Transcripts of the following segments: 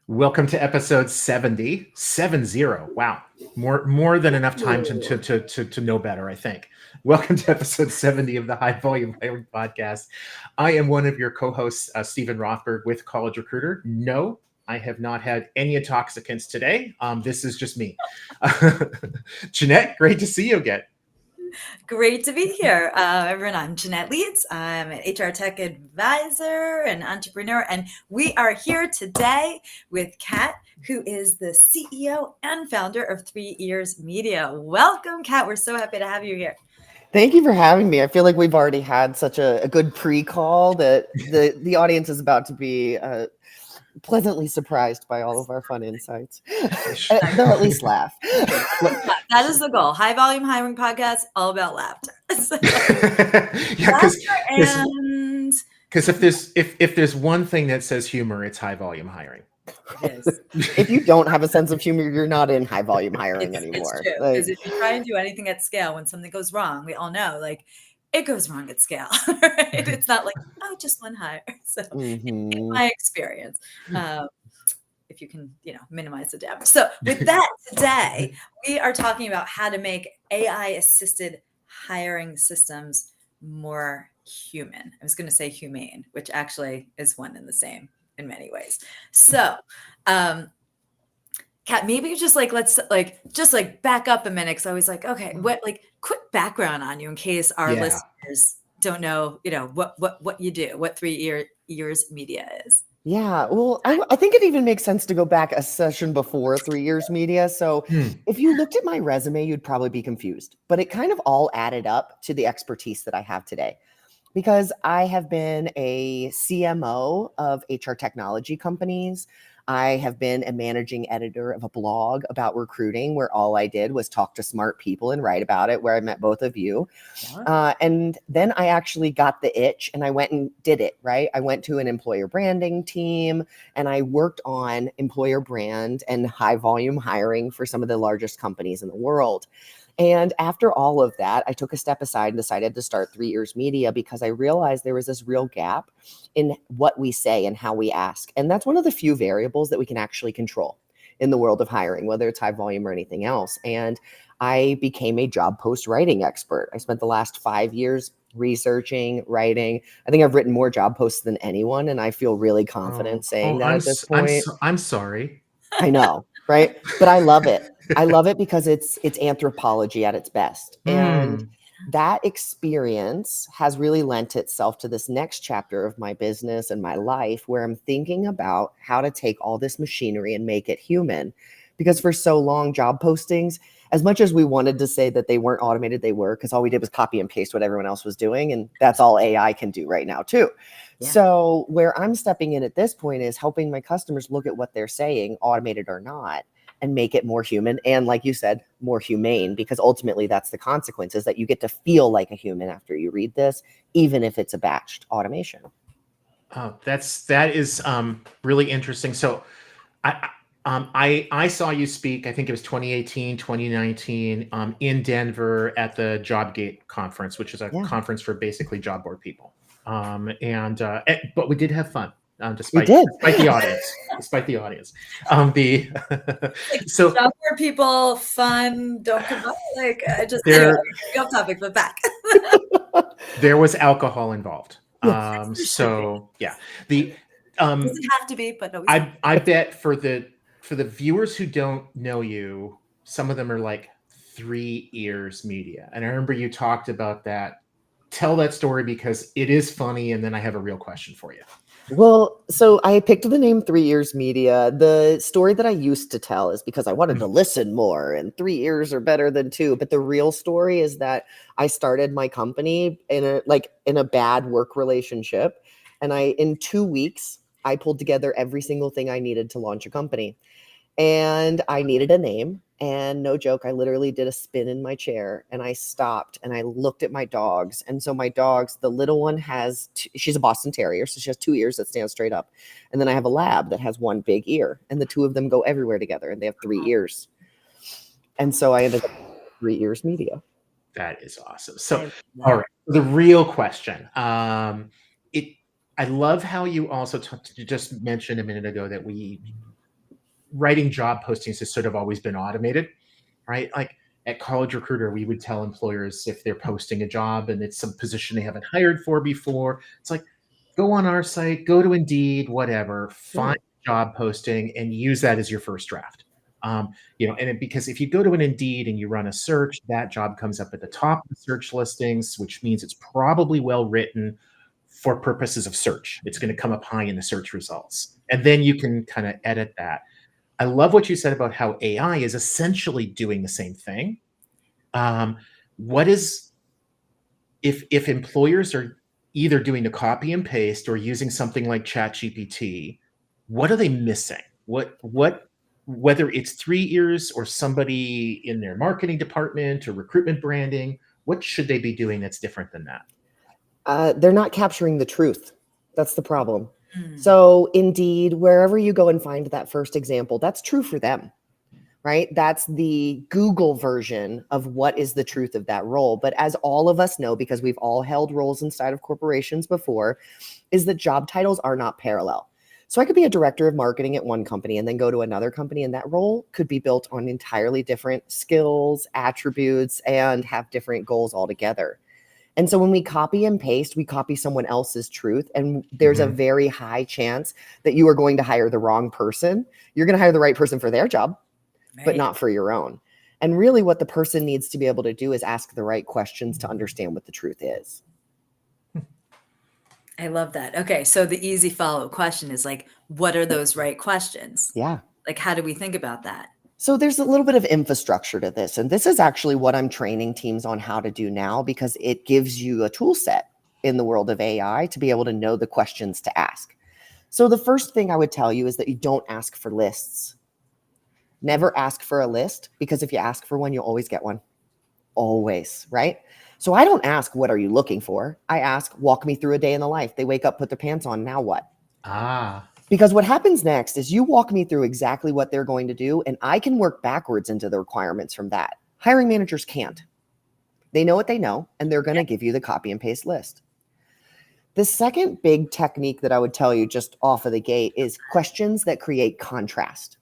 Welcome to episode 70. 70. Wow. More than enough time to know better, I think. Welcome to episode 70 of the High Volume Hiring Podcast. I am one of your co-hosts, Stephen Rothberg with College Recruiter. No, I have not had any intoxicants today. This is just me. Jeanette, great to see you again. Great to be here. Everyone, I'm Jeanette Leeds. I'm an HR tech advisor and entrepreneur, and we are here today with Kat, who is the CEO and founder of 3 Ears Media. Welcome, Kat. We're so happy to have you here. Thank you for having me. I feel like we've already had such a good pre-call that the audience is about to be pleasantly surprised by all of our fun insights. They'll at least laugh. That is the goal. High Volume Hiring Podcast, all about laughter. Because if there's one thing that says humor, it's high volume hiring. It is. If you don't have a sense of humor, you're not in high volume hiring anymore. It's true. Because if you try and do anything at scale, when something goes wrong, we all know, like, it goes wrong at scale. Right? It's not like, oh, just one hire. So in my experience, if you can, minimize the damage. So with that, today, we are talking about how to make AI-assisted hiring systems more human. I was going to say humane, which actually is one and the same in many ways. So, Kat, maybe just let's back up a minute. Cause I was like, okay, quick background on you in case our listeners don't know, what you do, what 3 Ears Media is. Yeah, well, I think it even makes sense to go back a session before 3 Ears Media. So if you looked at my resume, you'd probably be confused, but it kind of all added up to the expertise that I have today. Because I have been a CMO of HR technology companies. I have been a managing editor of a blog about recruiting where all I did was talk to smart people and write about it, where I met both of you. And then I actually got the itch and I went and did it, right? I went to an employer branding team and I worked on employer brand and high volume hiring for some of the largest companies in the world. And after all of that, I took a step aside and decided to start 3 Ears Media because I realized there was this real gap in what we say and how we ask. And that's one of the few variables that we can actually control in the world of hiring, whether it's high volume or anything else. And I became a job post writing expert. I spent the last 5 years researching, writing. I think I've written more job posts than anyone, and I feel really confident saying that at this point. I'm sorry. I know, right? But I love it. I love it because it's anthropology at its best. And that experience has really lent itself to this next chapter of my business and my life where I'm thinking about how to take all this machinery and make it human. Because for so long, job postings, as much as we wanted to say that they weren't automated, they were, because all we did was copy and paste what everyone else was doing. And that's all AI can do right now, too. Yeah. So where I'm stepping in at this point is helping my customers look at what they're saying, automated or not, and make it more human. And like you said, more humane, because ultimately that's the consequence is that you get to feel like a human after you read this, even if it's a batched automation. Oh, that is really interesting. So I saw you speak, I think it was 2018, 2019 in Denver at the JobGate conference, which is a conference for basically job board people. But we did have fun. Despite the audience. So job board people, fun, don't come up. Anyway, off topic, but back. There was alcohol involved. Does it have to be? But no. I bet for the viewers who don't know you, some of them are like 3 Ears Media, and I remember you talked about that. Tell that story because it is funny, and then I have a real question for you. Well, so I picked the name 3 Ears Media. The story that I used to tell is because I wanted to listen more, and 3 ears are better than 2. But the real story is that I started my company in a bad work relationship, and in 2 weeks I pulled together every single thing I needed to launch a company. And I needed a name, and no joke, I literally did a spin in my chair and I stopped and I looked at my dogs. And so my dogs, the little one she's a Boston Terrier, so she has 2 ears that stand straight up. And then I have a lab that has 1 big ear, and the 2 of them go everywhere together and they have 3 ears. And so I ended up with 3 Ears Media. That is awesome. So, all right, the real question. I love how you also just mentioned a minute ago that we writing job postings has sort of always been automated, right? Like at College Recruiter, we would tell employers if they're posting a job and it's some position they haven't hired for before, it's like, go on our site, go to Indeed, whatever, find a job posting and use that as your first draft. Because if you go to an Indeed and you run a search, that job comes up at the top of the search listings, which means it's probably well written for purposes of search. It's going to come up high in the search results. And then you can kind of edit that. I love what you said about how AI is essentially doing the same thing. If employers are either doing the copy and paste or using something like ChatGPT, what are they missing? Whether it's 3 years or somebody in their marketing department or recruitment branding, what should they be doing that's different than that? They're not capturing the truth. That's the problem. So Indeed, wherever you go and find that first example, that's true for them, right? That's the Google version of what is the truth of that role. But as all of us know, because we've all held roles inside of corporations before, is that job titles are not parallel. So I could be a director of marketing at one company and then go to another company, and that role could be built on entirely different skills, attributes, and have different goals altogether. And so when we copy and paste, we copy someone else's truth. And there's a very high chance that you are going to hire the wrong person. You're going to hire the right person for their job, but not for your own. And really what the person needs to be able to do is ask the right questions to understand what the truth is. I love that. Okay. So the easy follow-up question is like, what are those right questions? Yeah. Like, how do we think about that? So there's a little bit of infrastructure to this. And this is actually what I'm training teams on how to do now, because it gives you a tool set in the world of AI to be able to know the questions to ask. So the first thing I would tell you is that you don't ask for lists. Never ask for a list, because if you ask for one, you'll always get one. Always, right? So I don't ask, what are you looking for? I ask, walk me through a day in the life. They wake up, put their pants on, now what? Because what happens next is you walk me through exactly what they're going to do, and I can work backwards into the requirements from that. Hiring managers can't. They know what they know, and they're going to give you the copy and paste list. The second big technique that I would tell you just off of the gate is questions that create contrast.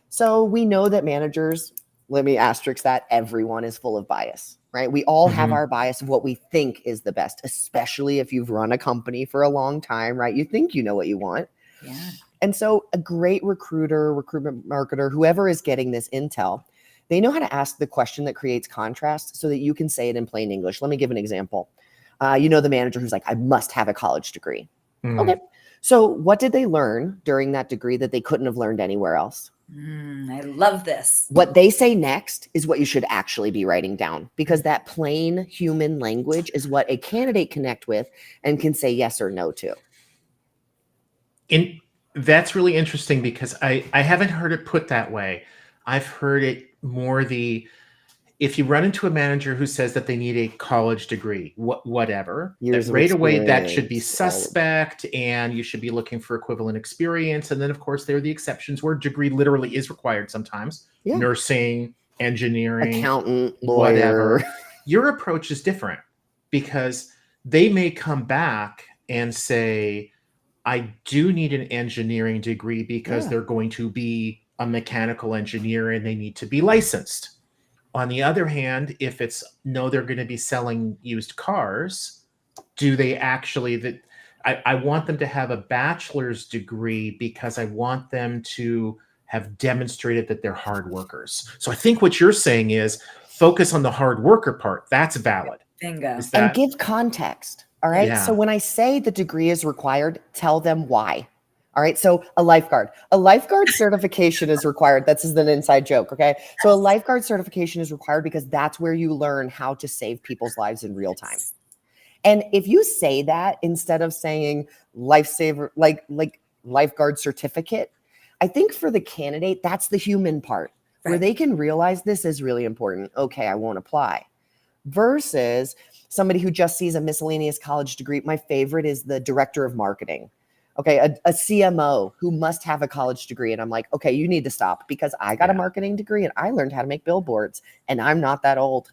So we know that managers, let me asterisk that, everyone is full of bias, right? We all have our bias of what we think is the best, especially if you've run a company for a long time, right? You think you know what you want. Yeah. And so a great recruiter, recruitment marketer, whoever is getting this intel, they know how to ask the question that creates contrast so that you can say it in plain English. Let me give an example. The manager who's like, I must have a college degree. Okay. So what did they learn during that degree that they couldn't have learned anywhere else? I love this. What they say next is what you should actually be writing down, because that plain human language is what a candidate connect with and can say yes or no to. That's really interesting, because I haven't heard it put that way. I've heard it more if you run into a manager who says that they need a college degree, whatever, that right away that should be suspect, and you should be looking for equivalent experience. And then, of course, there are the exceptions where degree literally is required sometimes. Yeah. Nursing, engineering, accountant, lawyer. Whatever. Your approach is different, because they may come back and say, I do need an engineering degree because they're going to be a mechanical engineer and they need to be licensed. On the other hand, if it's no, they're going to be selling used cars, do they actually I want them to have a bachelor's degree because I want them to have demonstrated that they're hard workers. So I think what you're saying is focus on the hard worker part. That's valid. Bingo. And give context. All right. Yeah. So when I say the degree is required, tell them why. All right. So a lifeguard certification is required. That's just an inside joke. Okay. So a lifeguard certification is required because that's where you learn how to save people's lives in real time. And if you say that instead of saying lifesaver, like lifeguard certificate, I think for the candidate, that's the human part where they can realize this is really important. Okay. I won't apply. Versus somebody who just sees a miscellaneous college degree. My favorite is the director of marketing. Okay, a CMO who must have a college degree. And I'm like, okay, you need to stop, because I got a marketing degree and I learned how to make billboards, and I'm not that old,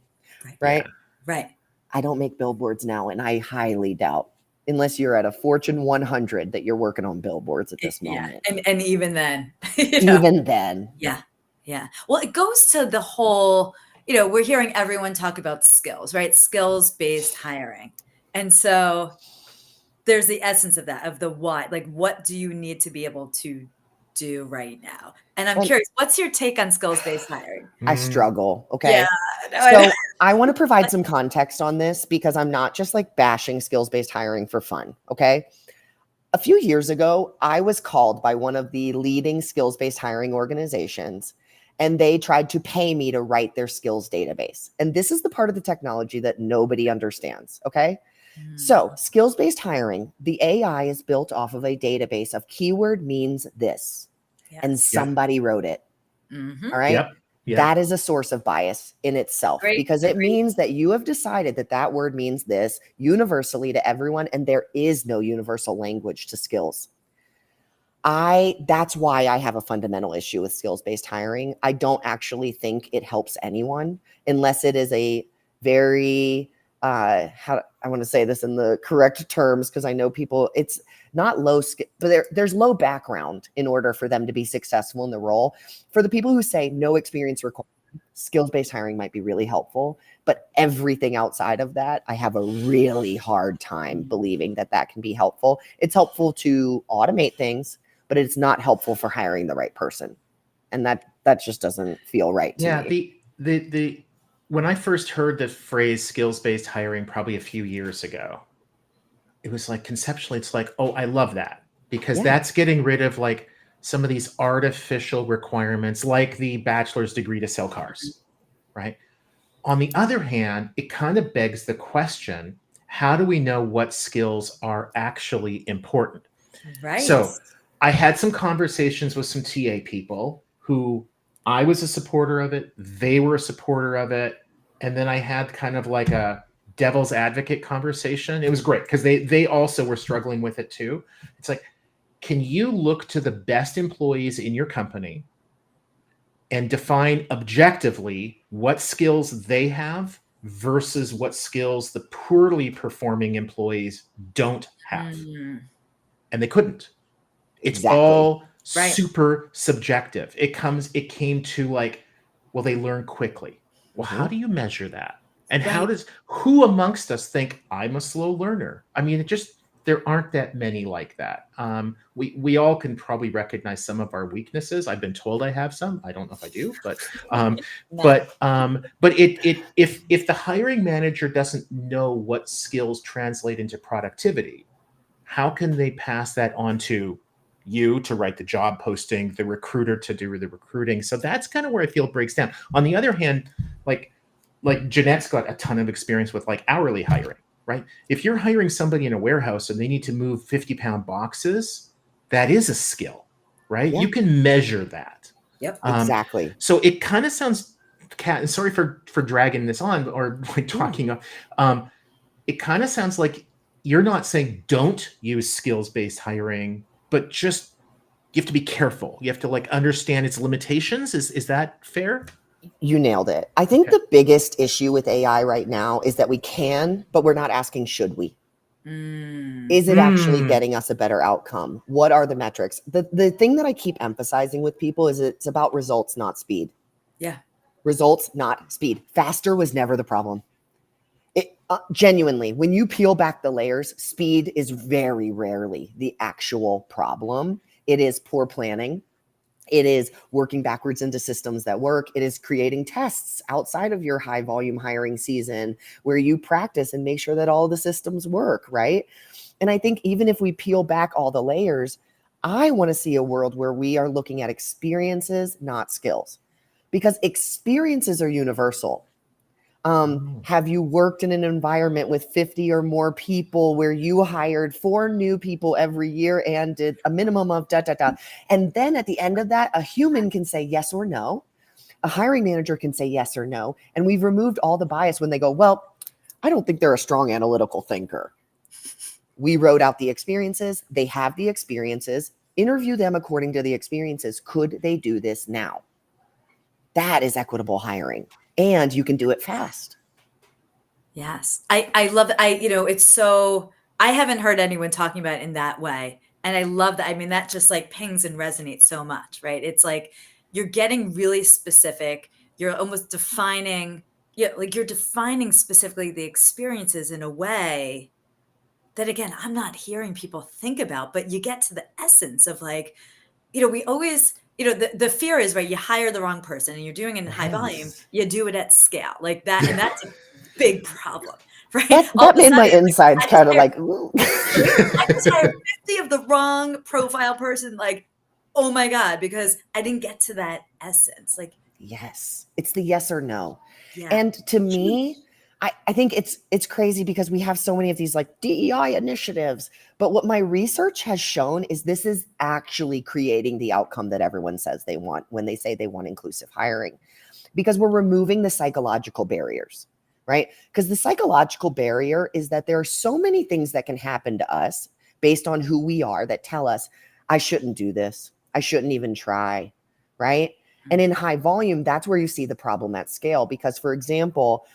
right? Right. I don't make billboards now, and I highly doubt unless you're at a Fortune 100 that you're working on billboards at this moment. And even then, even then. Yeah. Yeah. Well, it goes to the whole, we're hearing everyone talk about skills, right? Skills-based hiring. And so there's the essence of that, of the what, like, what do you need to be able to do right now? And I'm curious, what's your take on skills-based hiring? I struggle. Okay. Yeah. So I want to provide some context on this because I'm not just like bashing skills-based hiring for fun. Okay. A few years ago, I was called by one of the leading skills-based hiring organizations, and they tried to pay me to write their skills database. And this is the part of the technology that nobody understands. Okay. So skills-based hiring, the AI is built off of a database of keyword means this, and somebody wrote it. All right. Yep. That is a source of bias in itself because it means that you have decided that that word means this universally to everyone, and there is no universal language to skills. That's why I have a fundamental issue with skills-based hiring. I don't actually think it helps anyone unless it is a very I want to say this in the correct terms because I know people, it's not low skill, but there's low background in order for them to be successful in the role. For the people who say no experience required, skills-based hiring might be really helpful, but everything outside of that, I have a really hard time believing that that can be helpful. It's helpful to automate things, but it's not helpful for hiring the right person. And that just doesn't feel right to me. The when I first heard the phrase skills-based hiring probably a few years ago, it was like conceptually, it's like, oh, I love that because that's getting rid of like some of these artificial requirements, like the bachelor's degree to sell cars, right? On the other hand, it kind of begs the question, how do we know what skills are actually important? Right. So I had some conversations with some TA people who I was a supporter of it. They were a supporter of it. And then I had kind of like a devil's advocate conversation. It was great because they also were struggling with it too. It's like, can you look to the best employees in your company and define objectively what skills they have versus what skills the poorly performing employees don't have? And they couldn't. It's all super subjective. It came to like, well, they learn quickly. Well, how do you measure that? And who amongst us think I'm a slow learner? I mean, there aren't that many like that. We all can probably recognize some of our weaknesses. I've been told I have some. I don't know if I do, but if the hiring manager doesn't know what skills translate into productivity, how can they pass that on to you to write the job posting, the recruiter to do the recruiting? So that's kind of where I feel it breaks down. On the other hand, like Jeanette's got a ton of experience with like hourly hiring, right? If you're hiring somebody in a warehouse and they need to move 50-pound boxes, that is a skill, right? You can measure that. Yep, exactly. So it kind of sounds, Kat, sorry for dragging this on or like talking. It kind of sounds like you're not saying don't use skills-based hiring, but just you have to be careful. You have to like understand its limitations. Is that fair? You nailed it. I think the biggest issue with AI right now is that we can, but we're not asking, should we? Is it actually getting us a better outcome? What are the metrics? The thing that I keep emphasizing with people is it's about results, not speed. Yeah. Results, not speed. Faster was never the problem. Genuinely, when you peel back the layers, speed is very rarely the actual problem. It is poor planning. It is working backwards into systems that work. It is creating tests outside of your high volume hiring season where you practice and make sure that all the systems work, right? And I think even if we peel back all the layers, I want to see a world where we are looking at experiences, not skills, because experiences are universal. Have you worked in an environment with 50 or more people where you hired 4 new people every year and did a minimum of And then at the end of that, a human can say yes or no. A hiring manager can say yes or no. And we've removed all the bias when they go, well, I don't think they're a strong analytical thinker. We wrote out the experiences. They have the experiences. Interview them according to the experiences. Could they do this now? That is equitable hiring. And you can do it fast. Yes. I love it. It's so, I haven't heard anyone talking about it in that way. And I love that. I mean, that just like pings and resonates so much, right? It's like you're getting really specific. You're almost defining, like you're defining specifically the experiences in a way that, again, I'm not hearing people think about, but you get to the essence of like, we always, the fear is, right, you hire the wrong person and you're doing it in high volume, you do it at scale like that. And that's a big problem, right? All That of a made my sudden, insides I just kind of hired like, ooh. I just hired 50 of the wrong profile person. Like, oh my God, because I didn't get to that essence. Like, Yes, it's the yes or no. yeah. And to me, I think it's crazy because we have so many of these like DEI initiatives. But what my research has shown is this is actually creating the outcome that everyone says they want when they say they want inclusive hiring, because we're removing the psychological barriers, right? Because the psychological barrier is that there are so many things that can happen to us based on who we are that tell us, I shouldn't do this. I shouldn't even try, right? And in high volume, that's where you see the problem at scale. Because, for example,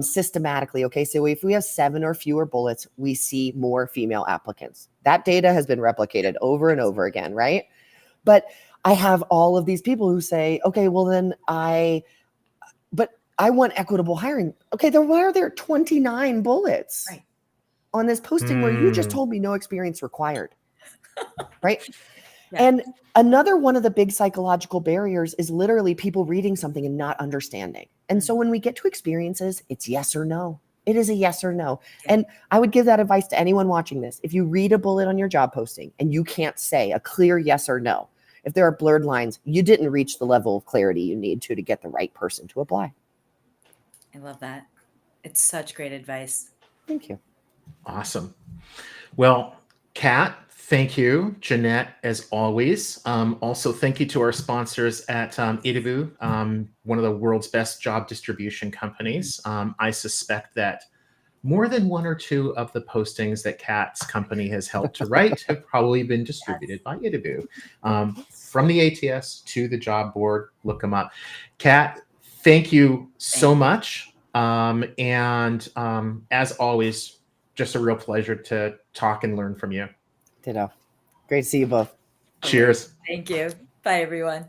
systematically, okay, so if we have 7 or fewer bullets, we see more female applicants. That data has been replicated over and over again, right? But I have all of these people who say, okay, well then I want equitable hiring. Okay, then why are there 29 bullets on this posting where you just told me no experience required, right? Yeah. And another one of the big psychological barriers is literally people reading something and not understanding. And so when we get to experiences, it's yes or no. It is a yes or no. Yeah. And I would give that advice to anyone watching this. If you read a bullet on your job posting and you can't say a clear yes or no, if there are blurred lines, you didn't reach the level of clarity you need to get the right person to apply. I love that. It's such great advice. Thank you. Awesome. Well, Kat, thank you. Jeanette, as always. Also, thank you to our sponsors at ep70, one of the world's best job distribution companies. I suspect that more than 1 or 2 of the postings that Kat's company has helped to write have probably been distributed by ep70. From the ATS to the job board, look them up. Kat, thank you so much. And as always, just a real pleasure to talk and learn from you. Ditto. Great to see you both. Cheers. Thank you. Bye, everyone.